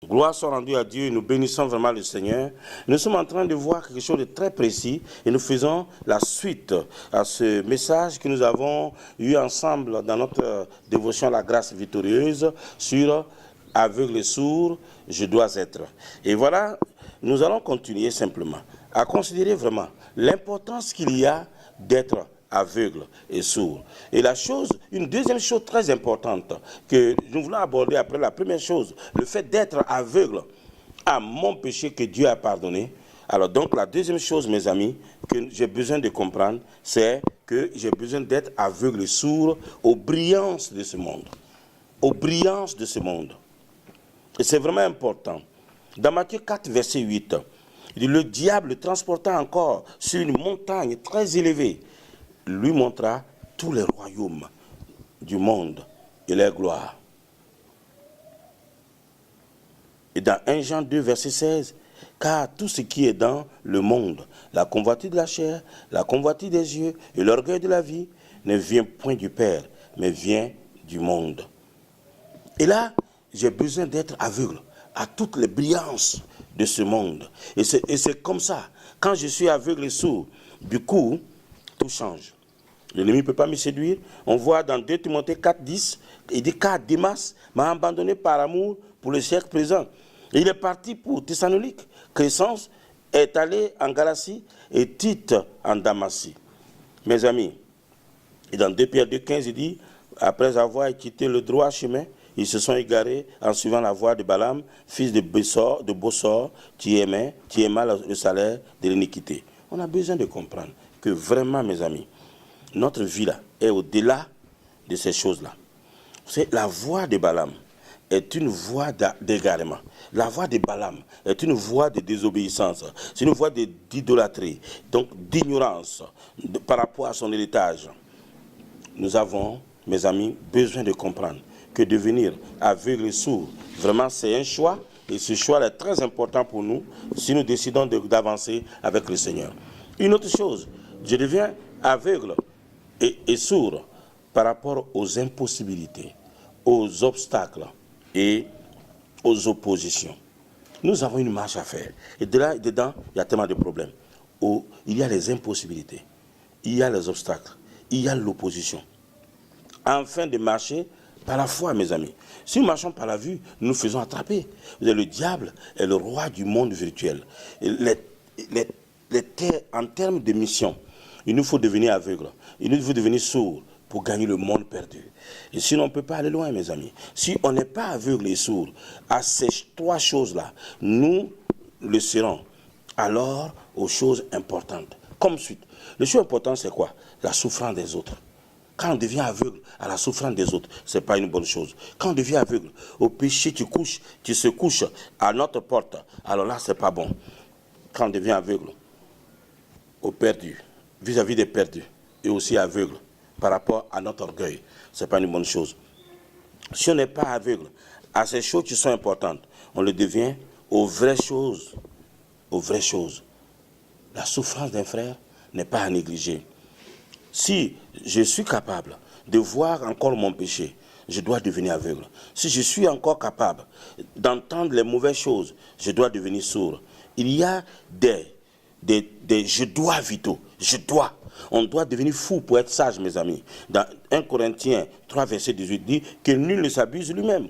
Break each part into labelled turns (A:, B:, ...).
A: Gloire soit rendue à Dieu, nous bénissons vraiment le Seigneur. Nous sommes en train de voir quelque chose de très précis et nous faisons la suite à ce message que nous avons eu ensemble dans notre dévotion à la grâce victorieuse sur aveugle et sourd, je dois être. Et voilà, nous allons continuer simplement à considérer vraiment l'importance qu'il y a d'être aveugle et sourd. Et la chose, une deuxième chose très importante que nous voulons aborder après la première chose, le fait d'être aveugle à mon péché que Dieu a pardonné. Alors donc la deuxième chose, mes amis, que j'ai besoin de comprendre, c'est que j'ai besoin d'être aveugle et sourd aux brillances de ce monde. Aux brillances de ce monde. Et c'est vraiment important. Dans Matthieu 4, verset 8, il dit, le diable le transporta encore sur une montagne très élevée, lui montra tous les royaumes du monde et leur gloire. Et dans 1 Jean 2, verset 16, car tout ce qui est dans le monde, la convoitise de la chair, la convoitise des yeux et l'orgueil de la vie, ne vient point du Père, mais vient du monde. Et là, j'ai besoin d'être aveugle à toutes les brillances de ce monde. Et c'est comme ça. Quand je suis aveugle et sourd, du coup, tout change. L'ennemi ne peut pas me séduire. On voit dans 2 Timothée 4, 10, il dit car Démas m'a abandonné par amour pour le siècle présent. Et il est parti pour Thessalonique. Crescence est allé en Galatie et Tite en Damasie. Mes amis, et dans 2 Pierre 2, 15, il dit, après avoir quitté le droit chemin, ils se sont égarés en suivant la voie de Balaam, fils de Bossor, qui aima le salaire de l'iniquité. On a besoin de comprendre que vraiment, mes amis, notre vie là est au-delà de ces choses-là. Vous savez, la voie de Balaam est une voie d'égarement. La voie de Balaam est une voie de désobéissance. C'est une voie d'idolâtrie, donc d'ignorance par rapport à son héritage. Nous avons, mes amis, besoin de comprendre que devenir aveugle et sourd, vraiment c'est un choix, et ce choix est très important pour nous si nous décidons d'avancer avec le Seigneur. Une autre chose, je deviens aveugle et sourd par rapport aux impossibilités, aux obstacles et aux oppositions. Nous avons une marche à faire. Et dedans, il y a tellement de problèmes. Il y a les impossibilités, il y a les obstacles, il y a l'opposition. Afin de marcher par la foi, mes amis. Si nous marchons par la vue, nous nous faisons attraper. Le diable est le roi du monde virtuel. En termes de mission, il nous faut devenir aveugle. Il nous faut devenir sourd pour gagner le monde perdu. Et sinon, on ne peut pas aller loin, mes amis. Si on n'est pas aveugle et sourd à ces trois choses-là, nous le serons alors aux choses importantes. Comme suite. Le chose important, c'est quoi? La souffrance des autres. Quand on devient aveugle à la souffrance des autres, ce n'est pas une bonne chose. Quand on devient aveugle au péché, tu se couches à notre porte, alors là, ce n'est pas bon. Quand on devient aveugle aux perdus, vis-à-vis des perdus, et aussi aveugle par rapport à notre orgueil, ce n'est pas une bonne chose. Si on n'est pas aveugle à ces choses qui sont importantes, on le devient aux vraies choses. Aux vraies choses. La souffrance d'un frère n'est pas à négliger. Si je suis capable de voir encore mon péché, je dois devenir aveugle. Si je suis encore capable d'entendre les mauvaises choses, je dois devenir sourd. Il y a des je dois vitaux. Je dois. On doit devenir fou pour être sage, mes amis. Dans 1 Corinthiens 3, verset 18 dit que nul ne s'abuse lui-même.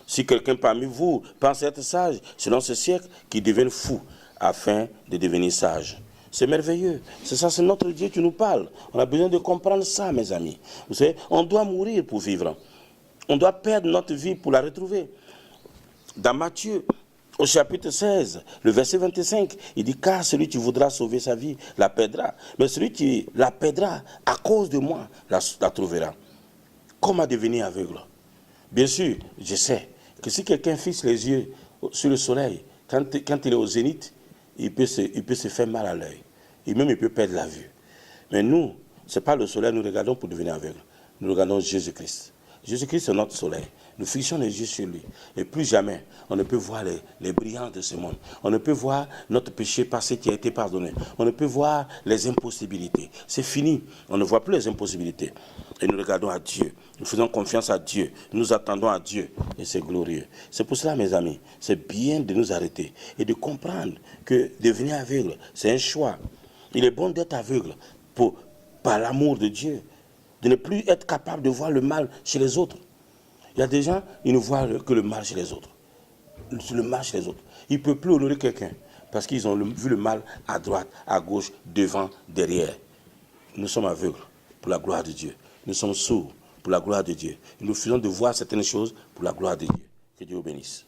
A: Si quelqu'un parmi vous pense être sage, selon ce siècle, qu'il devienne fou afin de devenir sage. C'est merveilleux. C'est ça, c'est notre Dieu qui nous parle. On a besoin de comprendre ça, mes amis. Vous savez, on doit mourir pour vivre. On doit perdre notre vie pour la retrouver. Dans Matthieu, au chapitre 16, le verset 25, il dit, car celui qui voudra sauver sa vie la perdra. Mais celui qui la perdra à cause de moi la trouvera. Comment devenir aveugle? Bien sûr, je sais que si quelqu'un fixe les yeux sur le soleil, quand il est au zénith, il peut se faire mal à l'œil. Et même il peut perdre la vue. Mais nous, ce n'est pas le soleil, nous regardons pour devenir aveugle. Nous regardons Jésus-Christ. Jésus-Christ est notre soleil. Nous fixons les yeux sur lui. Et plus jamais, on ne peut voir les brillances de ce monde. On ne peut voir notre péché passé qui a été pardonné. On ne peut voir les impossibilités. C'est fini. On ne voit plus les impossibilités. Et nous regardons à Dieu. Nous faisons confiance à Dieu. Nous attendons à Dieu. Et c'est glorieux. C'est pour cela, mes amis, c'est bien de nous arrêter et de comprendre que devenir aveugle, c'est un choix. Il est bon d'être aveugle par l'amour de Dieu, de ne plus être capable de voir le mal chez les autres. Il y a des gens, ils ne voient que le mal chez les autres. Le mal chez les autres. Ils ne peuvent plus honorer quelqu'un parce qu'ils ont vu le mal à droite, à gauche, devant, derrière. Nous sommes aveugles pour la gloire de Dieu. Nous sommes sourds pour la gloire de Dieu. Nous refusons de voir certaines choses pour la gloire de Dieu. Que Dieu vous bénisse.